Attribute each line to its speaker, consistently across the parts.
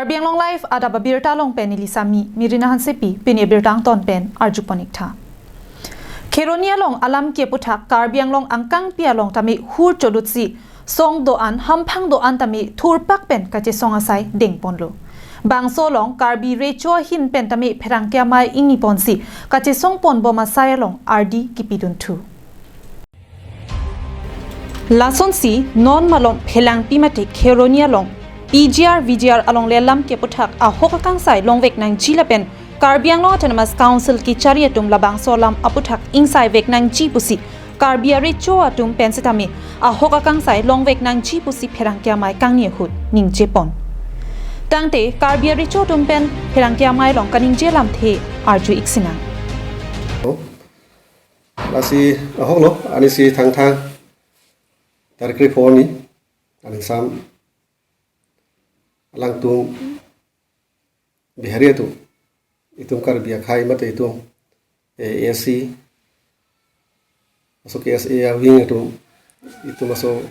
Speaker 1: Karbiang long life Adap Abirta long pen ilisami mirinahan sepi pin Abirtang ton pen arjuponik tha. Keronia long alam ke puthak Karbiang long angkang pia long tami hur chodutsi song doan hampang doan tami thurpak pen kache song asai dengponlo. Bangso long Karbi recho hin pen tami pherangkya mai ingi ponsi kache song pon boma saya long RD kipidun thu. Lason si non malong phelang pimate Keronia long VGR along lelam ke puthak a hokakang sai longvek nang jilapen Karbiang long Autonomous Council ki chariatum labang solam aputhak insai vek nang ji pusi Karbiari cho atum pensitami a hokakang sai longvek nang ji pusi pherangkya mai kangni hut ning jepon tangte Karbiari cho tum pen pherangkya mai long kaning jelam the arju iksina
Speaker 2: lasi aholo ani si thang tarik phone ni ani sam alang tung bihari tu itung Karbiak khai mate itung AC masuk SA wing itu masuk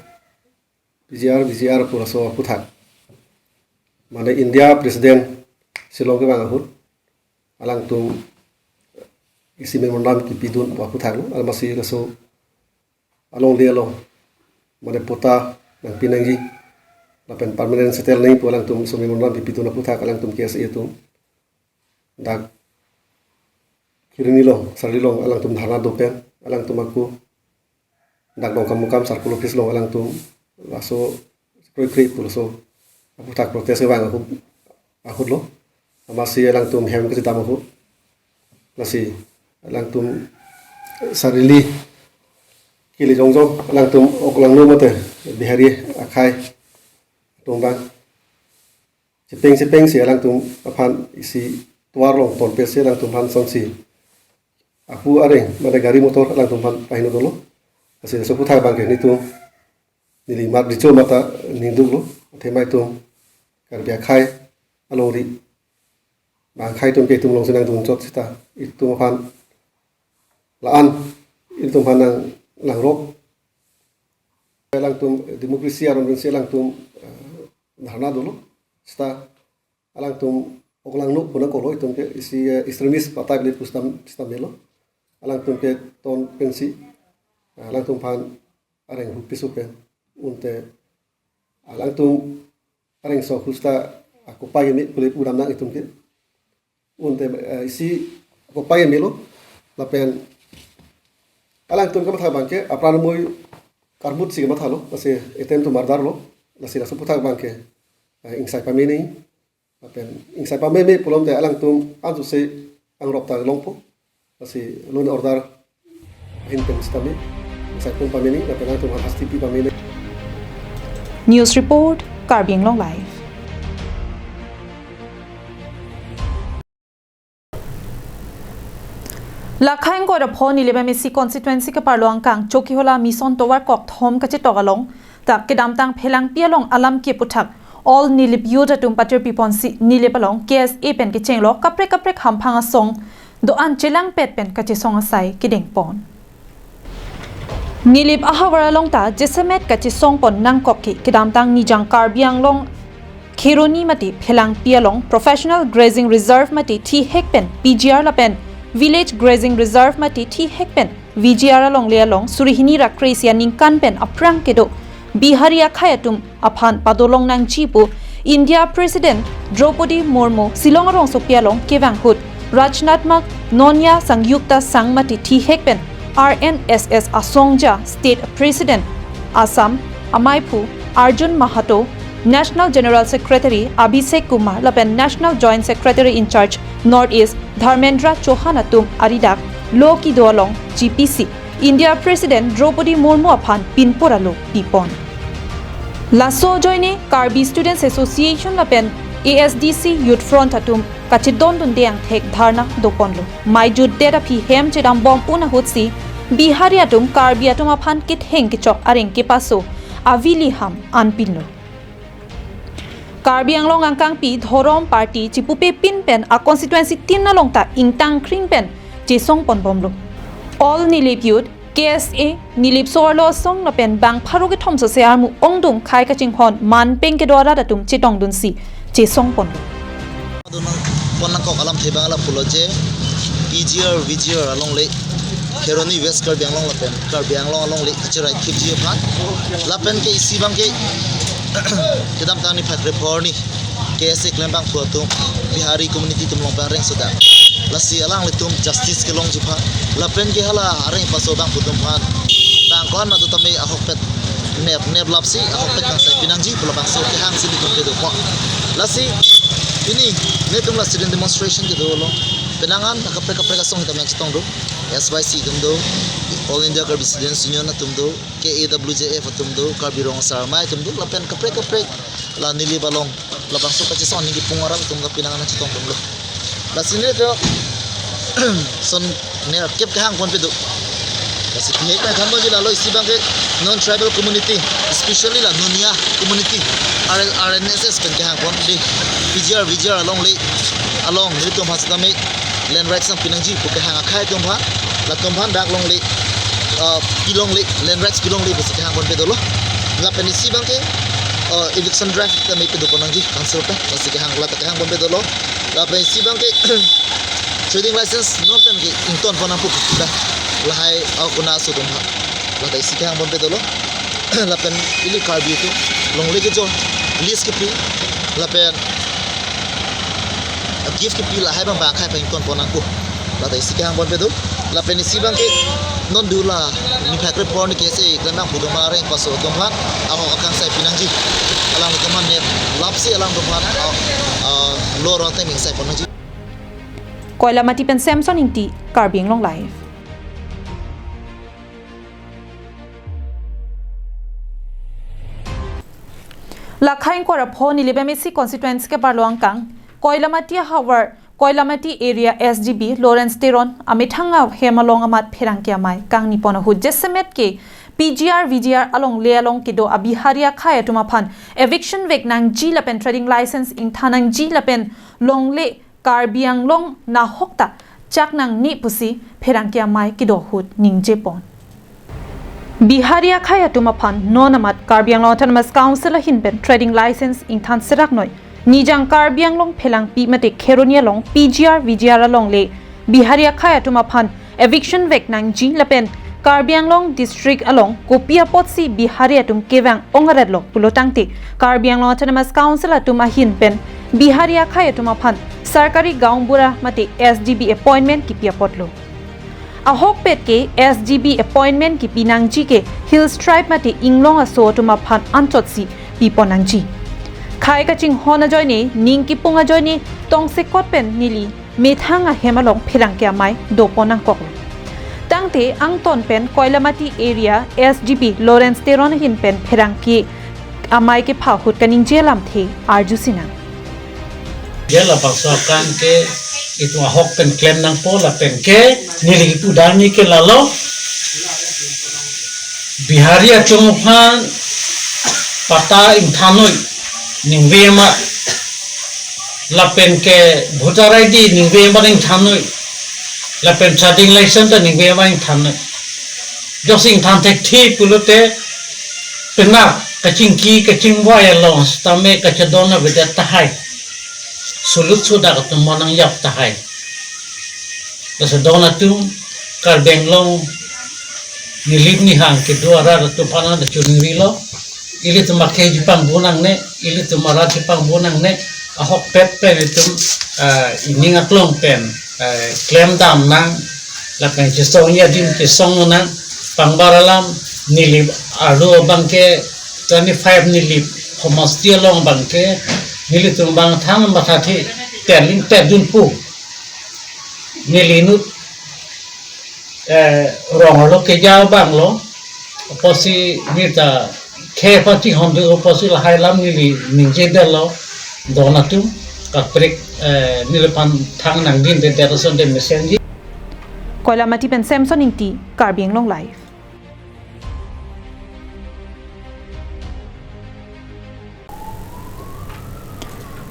Speaker 2: VGR pura so puthak mana India presiden silong ke bang ahut alang tung isi memorandum ki pidun wa puthak al masih so along dia long mana pota nang pinangji lapen permanent setel nai pulang tum so memorandum ki pidun puthak alang tum KSA tu dak kirini long sari long alang tum dhana dopen alang tum aku dak dong kamukam sarkulo office long alang tum laso kri so aku tak protes bang aku lo masih alang tum hem ke tamu aku masih alang tum sarili kili jongjong alang tum oklang no mate bihari akai tumbang sepeng si alang tum apan isi tuar long ton pese alang tum han sonsi aku areng pada gari motor alang tum han pahino dolo kasi so puthak bang ke ni tu nili mar dicho mata ninduk lo themai tum Karbiak khai along ri bang khai tum ke tum long senang tum chot sita itu han laan itu han lang rok alang tum demokrasi aron alang tum dhana dulu sta alang tum oklang nuk puna kolo itum ke isi ekstremis patai belit kustam melo alang tum ke ton pensi alang tum pan areng hupisu pen unte alang tum areng so kusta aku pakai mi kulit udam nang itum ke unte isi aku pakai melo lapen alang tum ke mathak bangke apran moy karbut si ke mathalo lase etem tu mardar lo lasi lasu puthak bangke insai pamini apen insai pameme pulom te alang tum ansu se angrop ta longpo lasi lun order in penstami insai pum pamini apen tum hasti pi pamini.
Speaker 1: News report Karbiang long life. Lakhain ko rapon ni leba misi constituency ka parloang kang choki hola mison towar kok thom kache togalong tak kedam tang phelang pialong alam ke puthak all nilip yuda tum patir piponsi nilipalong KSA pen ke chenglo kaprek hamphanga song do an chelang pet pen kache song asai kideng pon nilip ahawara long ta jesemet kache song pon nang kokki kedam tang nijang Karbiang long Keroni mati phelang pialong professional grazing reserve mati thi hekpen PGR la pen village grazing reserve mati thi hekpen VGR long lealong surihini rakresia ningkan pen aprang kedo Biharia khayatum aphan padolong nang chipu India President Draupadi Murmu Silongarong sopialong kevang hut Rajnatmak Nonya Sangyukta Sangmati thi hekpen RNSS Asongja State President Assam Amaipu Arjun Mahato National General Secretary Abhishek Kumar lapen National Joint Secretary in Charge Northeast Dharmendra Chauhanatum Adap Loki Dolong GPC India President Draupadi Murmu aphan pinporalo pipon. Laso joine Karbi Students Association lapen ASDC Youth Front atum kachidon dun deang thek dharna doponlo. Mai jud dera phi hem chedam bom una hutsi Bihari atum Karbi atum aphan kit heng kichok areng ke paso avili ham anpinlo. Karbiang long angkang pi thorom party chipupe pin pen a constituency tinna long ta ingtang kring pen jesong pon bomlo. All nilip youth KSA nilip sorlo song na pen bang pharuge thomso se armu ongdum khai ka chinghon man peng ke dwara datum chitong dun si che song pon
Speaker 3: pon nang kok alam thebang ala pulo je VGR along le Keroni West Karbiang long lapen Karbiang long along le chirai khipji phan lapen ke isi bang ke kedam tani phat report ni KSA claim bang photo Bihari community tum long pareng soda lasi alang le tum justice ke long jipha lapen ke hala areng paso bang putum phan bang kon ma tu tame ahok pet nep lapsi ahok pet kang sai pinangji pulo bang so ke hang sini tum ke do ko lasi ini ne tum la student demonstration ke do lo penangan kapre ka song hitam yang chitong do SYC tum do All India Karbi Students Union na tum do KAWJF tum do Karbi Rong Sarmai tum do lapen kapre la nili balong la bang so kachi son ni pungarang tum ka pinangan chitong tum lo la sini to son ne kep ka hang kon pe do kasi pihak na kan bonji la lo isi bang ke non tribal community especially la nunia community RNSS pen ke hang kon de VGR along le tum has tame land rights sang pinangji pu ke hang akhai tum pha la tum phan dak long le pilong le land rights pilong le besi ke hang kon pe do lo la pen isi bang ke election drive ta me pe do panangji council pe besi ke hang la ta ke hang kon pe do lo la pen isi bang ke trading license non pen ke ington pon ampu da lahai akuna so tum pha la ta isi ke hang kon pe do lo la pen ili Karbi tu long le ke jo list ke pi la pen gift ke pila hai bang khai peng ton pon aku la dai si kang bon bedo la pen si bang ke non dula ni phak report ni ke se klan bu ma reng paso tom phan aho akang sai pinangji alang tom phan ne lapsi alang tom phan lo ro te ming sai pon ji
Speaker 1: koila mati pen samson inti Karbiang long live la khain ko ra phoni libemisi constituency ke barloang kang Koilamati Howard, Koilamati area SGB, Lawrence Teron, Amithanga Hemalong Amat Perangkia Mai, Kang Nipona Hu Jesemet ke PGR VGR along Lealong Kido Abiharia Kaya Tumapan, eviction vek nang G Lapen trading license in Tanang G Lapen Long Le Karbiang Long na Hokta, Chak nang ni pusi Perangkia Mai Kido Hut Ning Jepon. Biharia Kaya Tumapan, Nonamat Karbiang Autonomous Council Hinben trading license in Tan Serak Noi. Nijang Karbiang long phelang pi mate Kheronia long PGR VGR long le Biharia Khaya Tumapan eviction vek nang G Lapen Karbiang long district along Kopia Potsi Biharia tum kewang ongaret lo pulotangti Karbiang long Autonomous Council atuma hin pen Biharia Khaya Tumapan Sarkari Gaungbura mate SGB appointment ki pia potlo Ahok pet ke SGB appointment ki pinang G ke Hill Stripe mate inglong aso tumapan antotsi piponang G Khai kaching hona joy ni ning ki punga joy ni tong se kot pen nili methanga hemalong phirang kya mai do ponang kok tangte ang ton pen Koilamati area SGB Lawrence Teron hin pen phirang ki amai ke pha hut kaning jelam the arjusina
Speaker 4: jela paksa kan ke itu ahok pen claim nang pola pen ke nili itu dani ke lalo Biharia chungphan pata ing thanoi Ningvema Lapen ke voter ID Ningvema ing thanoi Lapen trading license Ningvema ing thanoi Josing thantek thi pulute pena kaching ki kaching wire loans tame kachadona vida tahai sulut sudah ketemonang yap tahai kasadona tu Karbiang long nilip ni hang kedua rara tu panah da churing rilo ili tu makai Jepang bunang ne ili tu marah Jepang bunang ne ahok pet pen itu ini ngaklong pen klaim dam nang lakan cisongnya dim cisong nang pangbaralam nilip aro bangke 25 nilip homos dia long bangke nilip tu bang thang mathathi terling terdun pu nilinut rong lo ke jauh bang lo oposi nita ke pati hondu oposi lahai lam nili ninje delo donatu kaprik nilepan thang nang din de derason de mesenji
Speaker 1: Koilamati pen Samson inti Karbiang long live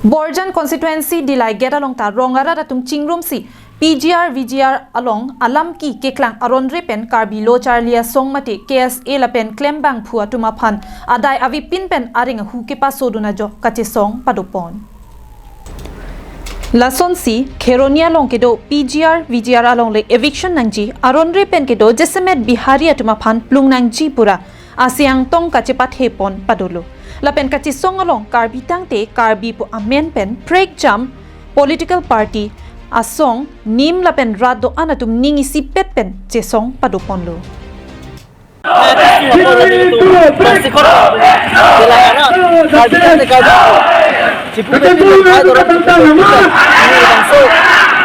Speaker 1: Borjan constituency dilai get along ta rongara ratum chingrum si PGR VGR along alam ki keklang aron repen Karbi lo charlia songmati KSA lapen klembang phua tuma phan adai avi pin pen aring hu ke pa soduna jo kache song padopon Lason si Kheronia long kedo PGR VGR along le eviction nangji aron re pen kedo jesemet Bihari atuma phan plung nangji pura asyang tong kachepat hepon padolo lapen kachi song along karbi tangte karbi pu amen pen prek jam political party asong nim lapen rado anatum ningi si pet pen jesong padopon lo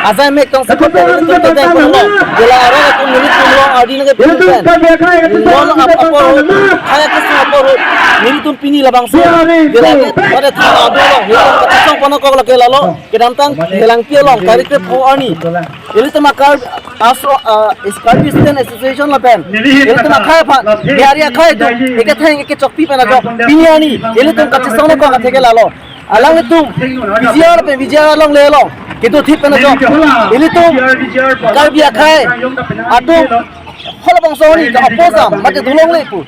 Speaker 3: Azai mek tong sepot itu kita pun lo, jela orang itu milik tumlong adi nege pilihan, lo apa kaya kesu apa milik tum pini labang so, jela pada thang adu lo, hilang ketisong pono kau lagi lalu, kedantang hilang pia long, tarik ke po ani, ini tu makar aso Iskari Student Association la pen, ini tu makar apa, biar kaya tu, ikat hang ikat cokpi pen aja, pini ani, ini tu ketisong lo kau ngateke lalu. Alang itu Vijaya long le long itu tip na jo ini tu karbi akai atu hol bang so ni ka oposa mate dulong le pu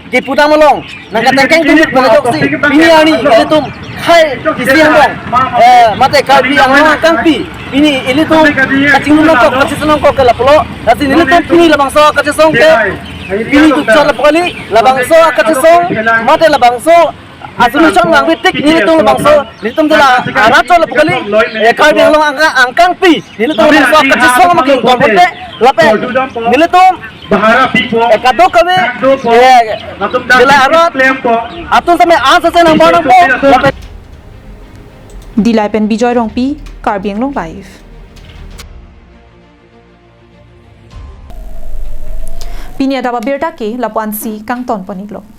Speaker 3: di putang malong nang katengkeng tu na jo si ini ani ini tu khai isi ang mate karbi ang kangpi ini tu kacing no ko kacing ko kala polo tapi ini tu pini labang so kacing ke pini tu char pali labang so kacing mate labang so asumsi ngang bitik ini tu bangso ini tu adalah raco lepukali ekar yang lo angkang pi ini tu bangso kecil so makin kompete lape ini tu ekado kami jela arat atun sampai asas nang barang po
Speaker 1: Dilai pen Bijoy Rongpi Karbiang Long Live Pinia Adap Abirta ke Lapuan si Kang Ton Poniglo